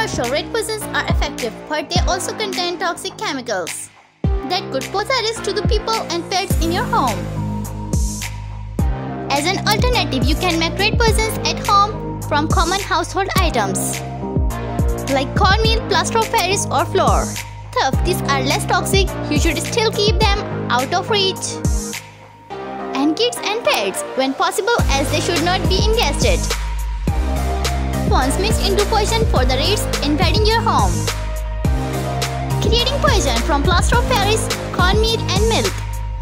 for sure rat poisons are effective, but they also contain toxic chemicals that could pose a risk to the people and pets in your home. As an alternative, you can make rat poisons at home from common household items like cornmeal, plaster of Paris or flour. Though these are less toxic, you should still keep them out of reach. And kids and pets when possible, as they should not be ingested. Once mixed into poison for the rats invading your home. Creating poison from plaster of Paris, cornmeal and milk.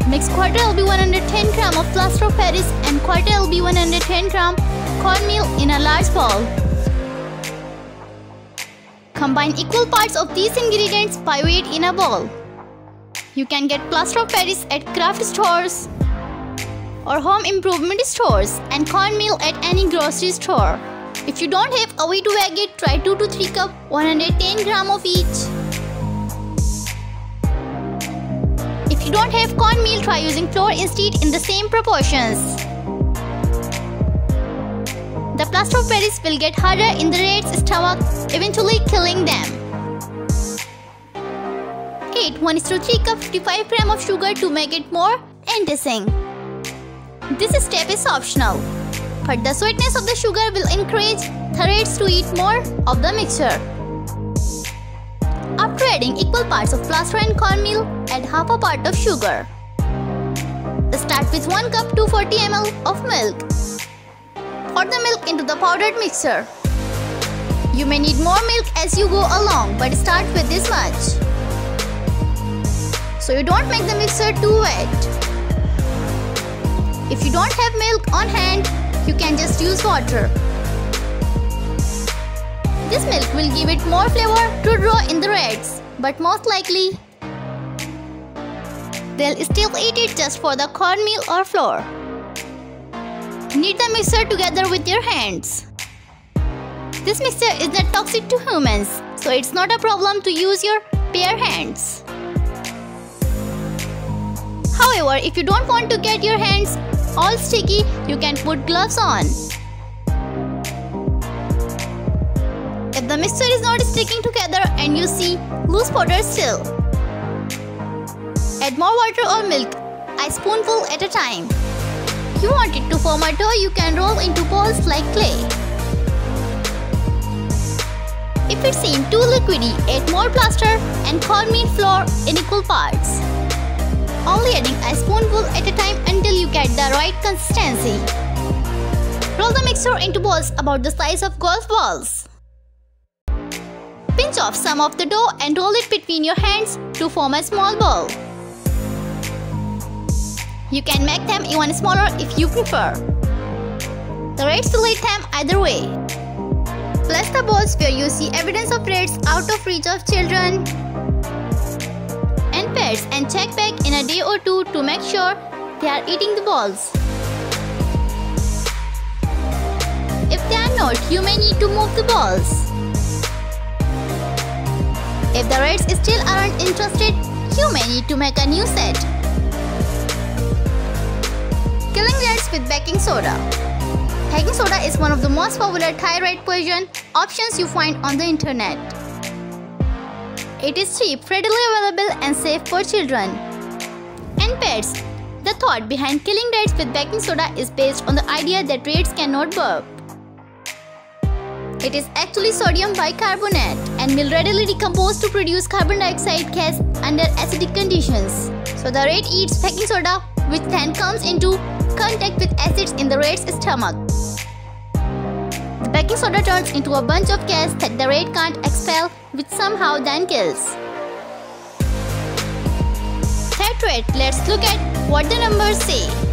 Mix quarter LB 110 gram of plaster of Paris and quarter LB 110 gram cornmeal in a large bowl. Combine equal parts of these ingredients by weight in a bowl. You can get plaster of Paris at craft stores or home improvement stores and cornmeal at any grocery store. If you don't have a way to bag it, try 2 to 3 cups, 110 gram of each. If you don't have cornmeal, try using flour instead in the same proportions. The plaster of Paris will get harder in the rat's stomach, eventually killing them. Add 1:3 cup 55 gram of sugar to make it more enticing. This step is optional, but the sweetness of the sugar will encourage the rats to eat more of the mixture. After adding equal parts of plaster and cornmeal, add half a part of sugar. Start with 1 cup 240 ml of milk. Pour the milk into the powdered mixture. You may need more milk as you go along, but start with this much, so you don't make the mixture too wet. If you don't have milk on hand, you can just use water. This milk will give it more flavor to draw in the rats, but most likely they'll still eat it just for the cornmeal or flour. Knead the mixture together with your hands. This mixture is not toxic to humans, so it's not a problem to use your bare hands. However, if you don't want to get your hands all sticky, you can put gloves on. If the mixture is not sticking together and you see loose powder still, add more water or milk, a spoonful at a time. You want it to form a dough you can roll into balls like clay. If it seems too liquidy, add more plaster and cornmeal flour in equal parts, only adding a spoonful at a time until you get the right consistency. Roll the mixture into balls about the size of golf balls. Pinch off some of the dough and roll it between your hands to form a small ball. You can make them even smaller if you prefer. The rats will eat them either way. Place the balls where you see evidence of rats out of reach of children and pets and check back in a day or two to make sure they are eating the balls. If they are not, you may need to move the balls. If the rats still aren't interested, you may need to make a new set. Killing rats with baking soda. Baking soda is one of the most popular thyroid poison options you find on the internet. It is cheap, readily available and safe for children and pets. The thought behind killing rats with baking soda is based on the idea that rats cannot burp. It is actually sodium bicarbonate and will readily decompose to produce carbon dioxide gas under acidic conditions. So the rat eats baking soda, which then comes into contact with acids in the rat's stomach. The baking soda turns into a bunch of gas that the rat can't expel, which somehow then kills that rat. Let's look at what the numbers say.